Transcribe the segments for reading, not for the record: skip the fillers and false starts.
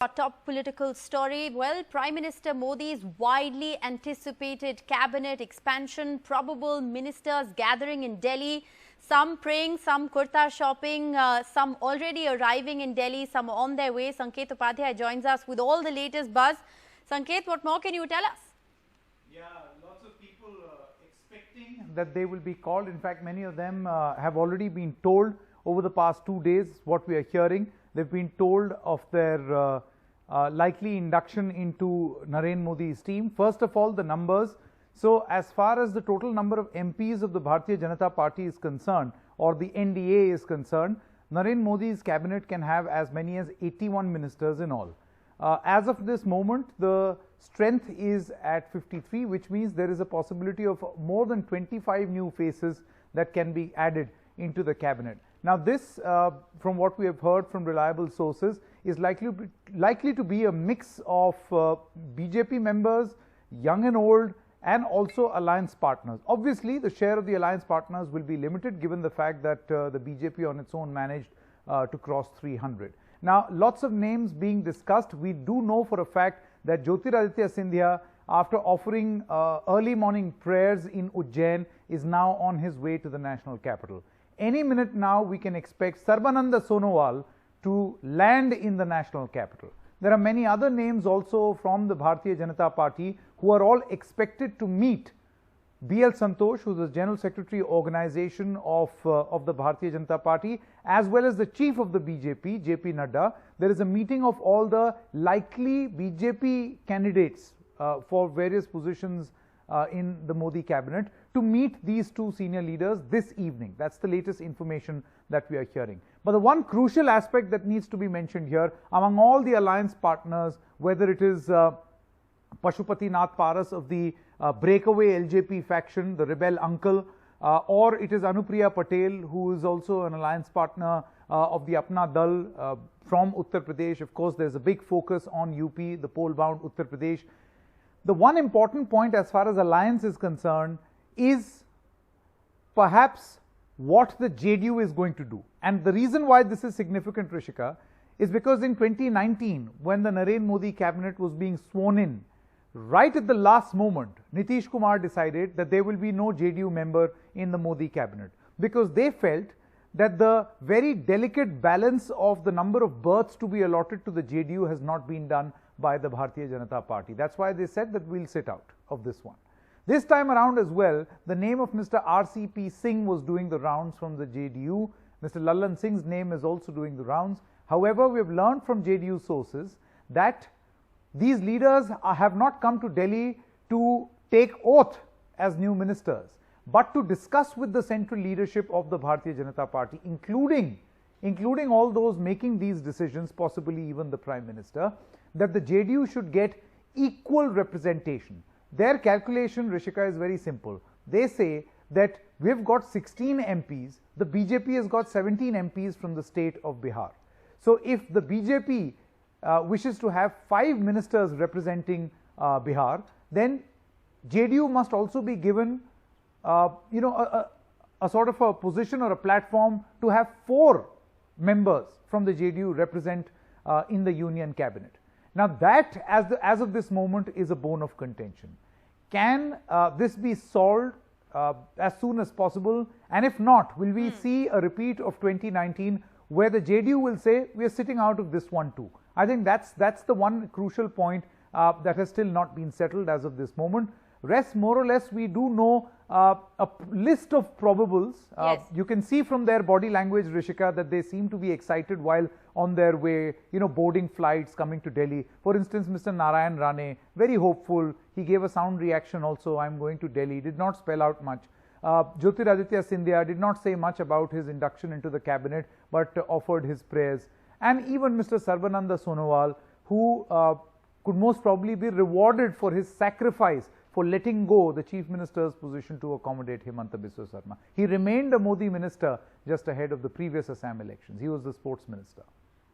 Our top political story, well, Prime Minister Modi's widely anticipated cabinet expansion, probable ministers gathering in Delhi, some praying, some kurta shopping, some already arriving in Delhi, some on their way. Sanket Upadhyay joins us with all the latest buzz. Sanket, what more can you tell us? Yeah, lots of people expecting that they will be called. In fact, many of them have already been told over the past 2 days what we are hearing. They've been told of their likely induction into Narendra Modi's team. First of all, the numbers. So, as far as the total number of MPs of the Bharatiya Janata Party is concerned, or the NDA is concerned, Narendra Modi's cabinet can have as many as 81 ministers in all. As of this moment, the strength is at 53, which means there is a possibility of more than 25 new faces that can be added into the cabinet. Now, this, from what we have heard from reliable sources, is likely to be a mix of BJP members, young and old, and also alliance partners. Obviously, the share of the alliance partners will be limited given the fact that the BJP on its own managed to cross 300. Now, lots of names being discussed. We do know for a fact that Jyotiraditya Scindia, after offering early morning prayers in Ujjain, is now on his way to the national capital. Any minute now, we can expect Sarbananda Sonowal to land in the national capital. There are many other names also from the Bharatiya Janata Party who are all expected to meet B.L. Santosh, who is the General Secretary Organization of the Bharatiya Janata Party, as well as the Chief of the BJP, J.P. Nadda. There is a meeting of all the likely BJP candidates for various positions in the Modi cabinet to meet these two senior leaders this evening. That's the latest information that we are hearing. But the one crucial aspect that needs to be mentioned here, among all the alliance partners, whether it is Pashupati Nath Paras of the breakaway LJP faction, the rebel uncle, or it is Anupriya Patel, who is also an alliance partner of the Apna Dal from Uttar Pradesh. Of course, there's a big focus on UP, the poll-bound Uttar Pradesh. The one important point as far as alliance is concerned is perhaps what the JDU is going to do. And the reason why this is significant, Rishika, is because in 2019, when the Narendra Modi cabinet was being sworn in, right at the last moment, Nitish Kumar decided that there will be no JDU member in the Modi cabinet because they felt that the very delicate balance of the number of berths to be allotted to the JDU has not been done by the Bharatiya Janata Party. That's why they said that we'll sit out of this one. This time around as well, the name of Mr. RCP Singh was doing the rounds from the JDU. Mr. Lallan Singh's name is also doing the rounds. However, we have learned from JDU sources that these leaders have not come to Delhi to take oath as new ministers, but to discuss with the central leadership of the Bharatiya Janata Party, including all those making these decisions, possibly even the Prime Minister, that the JDU should get equal representation. Their calculation, Rishika, is very simple. They say that we've got 16 MPs, the BJP has got 17 MPs from the state of Bihar. So if the BJP wishes to have 5 ministers representing Bihar, then JDU must also be given a sort of a position or a platform to have 4 members from the JDU represent in the union cabinet. Now that, as of this moment, is a bone of contention. Can this be solved as soon as possible? And if not, will we see a repeat of 2019 where the JDU will say, we are sitting out of this one too? I think that's the one crucial point that has still not been settled as of this moment. Rest, more or less, we do know a list of probables. Yes. You can see from their body language, Rishika, that they seem to be excited while on their way, boarding flights coming to Delhi. For instance, Mr. Narayan Rane, very hopeful. He gave a sound reaction also, I'm going to Delhi, did not spell out much. Jyotiraditya Scindia did not say much about his induction into the cabinet, but offered his prayers. And even Mr. Sarbananda Sonowal, who could most probably be rewarded for his sacrifice for letting go the Chief Minister's position to accommodate Himanta Biswa Sarma. He remained a Modi minister just ahead of the previous Assam elections. He was the sports minister.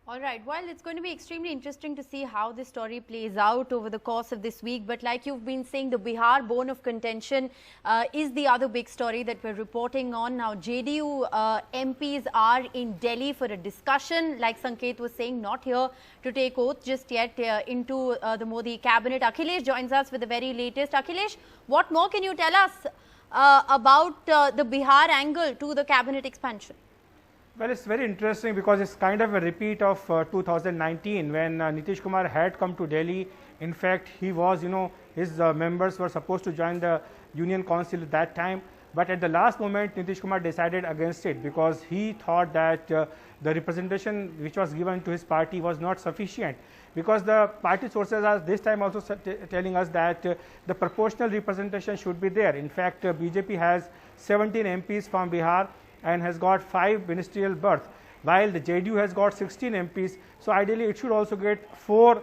All right. Well, it's going to be extremely interesting to see how this story plays out over the course of this week. But like you've been saying, the Bihar bone of contention is the other big story that we're reporting on. Now, JDU MPs are in Delhi for a discussion. Like Sanket was saying, not here to take oath just yet into the Modi cabinet. Akhilesh joins us with the very latest. Akhilesh, what more can you tell us about the Bihar angle to the cabinet expansion? Well, it's very interesting because it's kind of a repeat of 2019 when Nitish Kumar had come to Delhi. In fact, he was, his members were supposed to join the Union Council at that time. But at the last moment, Nitish Kumar decided against it because he thought that the representation which was given to his party was not sufficient. Because the party sources are this time also telling us that the proportional representation should be there. In fact, BJP has 17 MPs from Bihar and has got 5 ministerial berths, while the JDU has got 16 MPs. So ideally, it should also get 4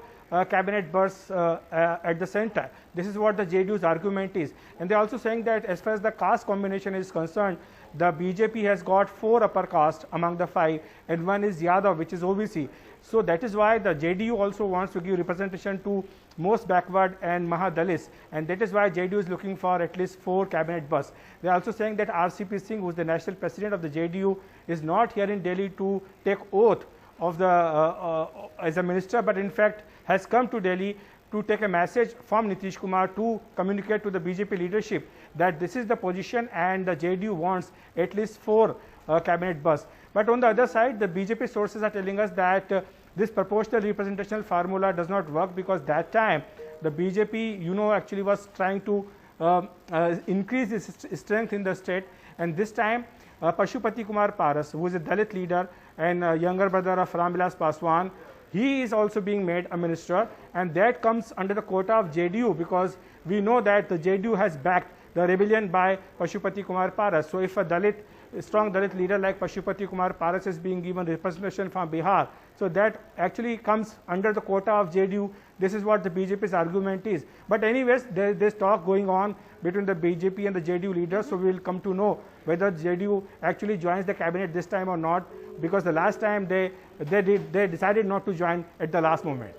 cabinet berths at the center. This is what the JDU's argument is. And they are also saying that as far as the caste combination is concerned, the BJP has got 4 upper caste among the 5, and 1 is Yadav, which is OBC. So that is why the JDU also wants to give representation to most backward and Mahadalits, and that is why JDU is looking for at least 4 cabinet berths. They are also saying that RCP Singh, who is the national president of the JDU, is not here in Delhi to take oath of the as a minister, but in fact has come to Delhi to take a message from Nitish Kumar to communicate to the BJP leadership that this is the position and the JDU wants at least 4 cabinet berths. But on the other side, the BJP sources are telling us that this proportional representational formula does not work because that time the BJP, actually was trying to increase its strength in the state, and this time Pashupati Kumar Paras, who is a Dalit leader and younger brother of Ramvilas Paswan, he is also being made a minister, and that comes under the quota of JDU because we know that the JDU has backed the rebellion by Pashupati Kumar Paras. So if a strong Dalit leader like Pashupati Kumar Paras is being given representation from Bihar, so that actually comes under the quota of JDU. This is what the BJP's argument is. But anyways, there's talk going on between the BJP and the JDU leaders, so we will come to know whether JDU actually joins the cabinet this time or not, because the last time they decided not to join at the last moment.